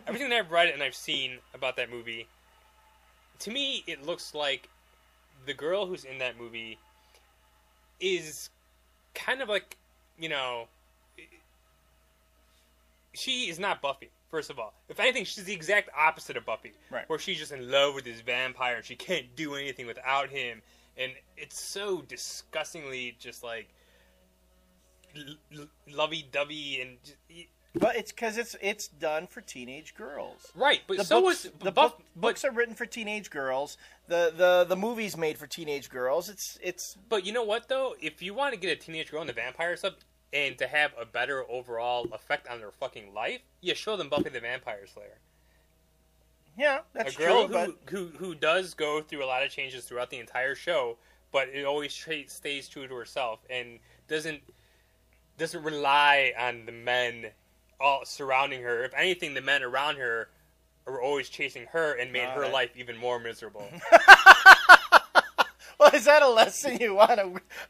everything that I've read and I've seen about that movie, to me, it looks like the girl who's in that movie is kind of like, she is not Buffy, first of all. If anything, she's the exact opposite of Buffy. Right. Where she's just in love with this vampire and she can't do anything without him. And it's so disgustingly just like lovey-dovey and just, but it's because it's done for teenage girls, right? But books are written for teenage girls. The movies made for teenage girls. It's. But you know what though? If you want to get a teenage girl into vampire stuff and to have a better overall effect on their fucking life, you show them Buffy the Vampire Slayer. Yeah, that's true. A girl who does go through a lot of changes throughout the entire show, but it always stays true to herself and doesn't rely on the men all surrounding her. If anything, the men around her are always chasing her and made her life even more miserable. Well, is that a lesson you want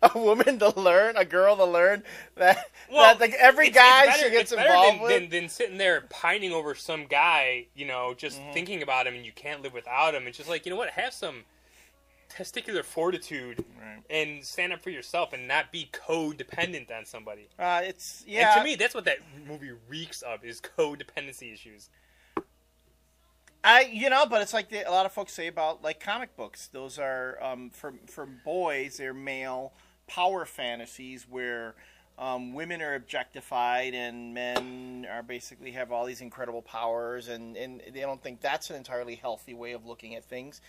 a woman to learn, a girl to learn that like every guy she gets involved with? Than sitting there pining over some guy, just thinking about him and you can't live without him. It's just like, you know what? Have some testicular fortitude and stand up for yourself and not be codependent on somebody. And to me, that's what that movie reeks of, is codependency issues. But it's like a lot of folks say about like comic books. Those are for boys, they're male power fantasies where women are objectified and men are basically have all these incredible powers, and they don't think that's an entirely healthy way of looking at things.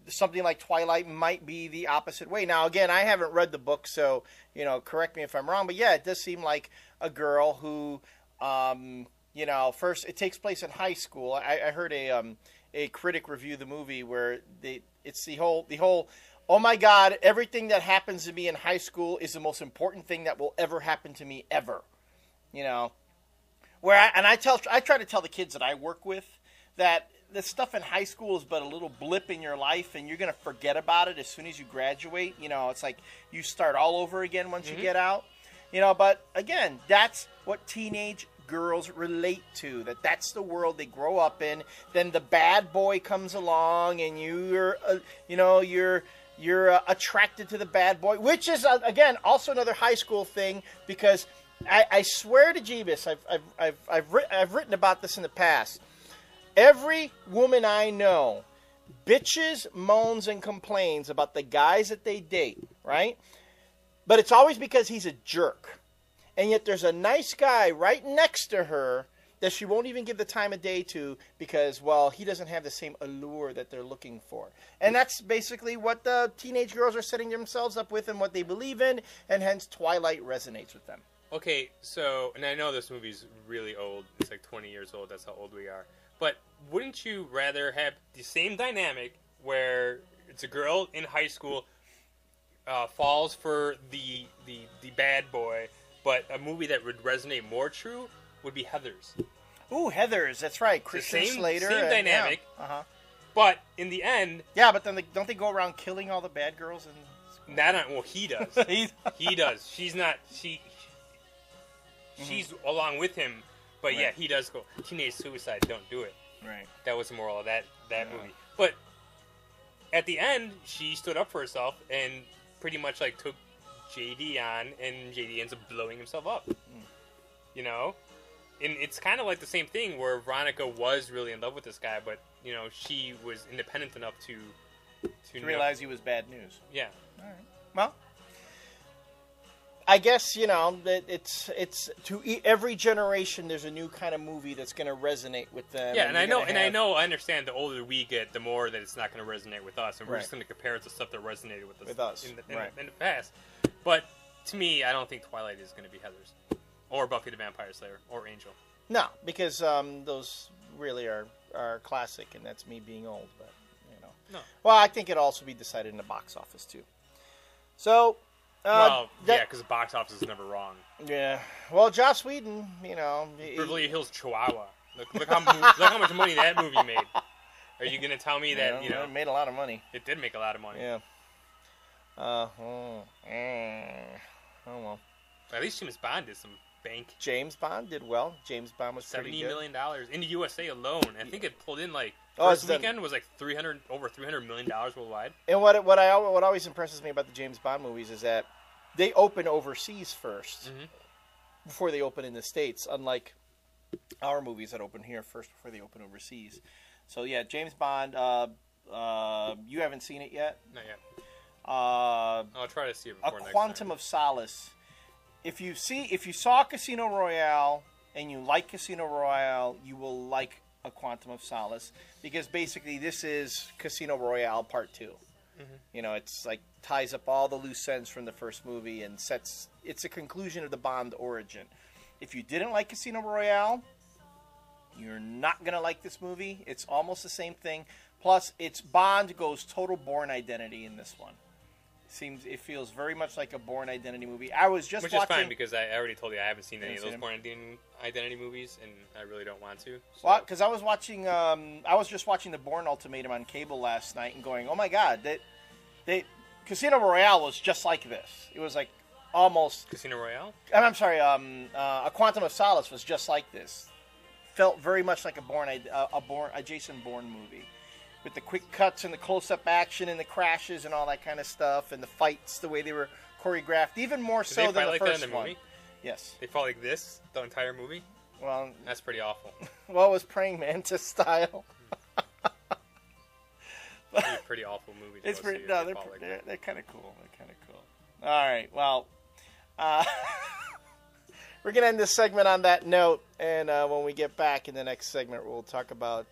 Something like Twilight might be the opposite way. Now, again, I haven't read the book, so correct me if I'm wrong. But yeah, it does seem like a girl who. First it takes place in high school. I heard a critic review the movie where it's the whole oh my God, everything that happens to me in high school is the most important thing that will ever happen to me ever. I try to tell the kids that I work with that the stuff in high school is but a little blip in your life, and you're going to forget about it as soon as you graduate. It's like you start all over again once you get out. But again, that's what teenage girls relate to, that's the world they grow up in. Then the bad boy comes along and you're attracted to the bad boy, which is again also another high school thing, because I swear to Jeebus, I've written about this in the past. Every woman I know bitches, moans, and complains about the guys that they date, right? But it's always because he's a jerk. And yet there's a nice guy right next to her that she won't even give the time of day to because, well, he doesn't have the same allure that they're looking for. And that's basically what the teenage girls are setting themselves up with and what they believe in, and hence Twilight resonates with them. Okay, so, and I know this movie's really old. It's like 20 years old. That's how old we are. But wouldn't you rather have the same dynamic where it's a girl in high school falls for the bad boy, but a movie that would resonate more true would be Heathers. Ooh, Heathers, that's right. Christian Slater. Same dynamic. Yeah. Uh-huh. But in the end... Yeah, but then don't they go around killing all the bad girls in school? Well, he does. He does. She's not... She's along with him, but right. Yeah, he does go, teenage suicide, don't do it. Right. That was the moral of that movie. But at the end, she stood up for herself and pretty much like took JD on, and JD ends up blowing himself up. You know? And it's kind of like the same thing where Veronica was really in love with this guy, but, you know, she was independent enough to realize he was bad news. Yeah. All right. Well, I guess, you know, that it's to every generation there's a new kind of movie that's going to resonate with them. Yeah, I understand the older we get, the more that it's not going to resonate with us, and we're just going to compare it to stuff that resonated with us in the past. But to me, I don't think Twilight is going to be Heathers or Buffy the Vampire Slayer or Angel. No, because those really are classic, and that's me being old. But you know, no. Well, I think it'll also be decided in the box office too. So. Because the box office is never wrong. Yeah. Well, Joss Whedon, you know... Beverly Hills Chihuahua. Look how much money that movie made. Are you going to tell me that, you know... It made a lot of money. It did make a lot of money. Yeah. Oh, well. At least James Bond did some bank. James Bond did well. James Bond was pretty $70 good. million in the USA alone. I think it pulled in like Oh, first weekend was like over $300 million worldwide. And what always impresses me about the James Bond movies is that they open overseas first before they open in the States, unlike our movies that open here first before they open overseas. So yeah, James Bond. You haven't seen it yet? Not yet. I'll try to see it before next time. A Quantum of Solace. If you saw Casino Royale and you like Casino Royale, you will like A Quantum of Solace, because basically this is Casino Royale Part 2. You know, it's like ties up all the loose ends from the first movie and it's a conclusion of the Bond origin. If you didn't like Casino Royale, you're not going to like this movie. It's almost the same thing. Plus, it's Bond goes total Bourne Identity in this one. It feels very much like a Bourne Identity movie. I was just Which watching... is fine, because I already told you I haven't seen any of those Bourne Identity movies, and I really don't want to. So. Well, because I was just watching the Bourne Ultimatum on cable last night and going, oh my god, Casino Royale was just like this. It was like almost... Casino Royale? I'm sorry, A Quantum of Solace was just like this. Felt very much like a Jason Bourne movie. With the quick cuts and the close-up action and the crashes and all that kind of stuff, and the fights, the way they were choreographed, even more so than the like first that in the one. movie? Yes. They fought like this the entire movie? Well, that's pretty awful. Well, it was Praying Mantis style. It's a pretty awful movie. It's pretty. No, they're kind of cool. They're kind of cool. All right. Well, we're gonna end this segment on that note, and when we get back in the next segment, we'll talk about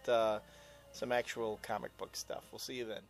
some actual comic book stuff. We'll see you then.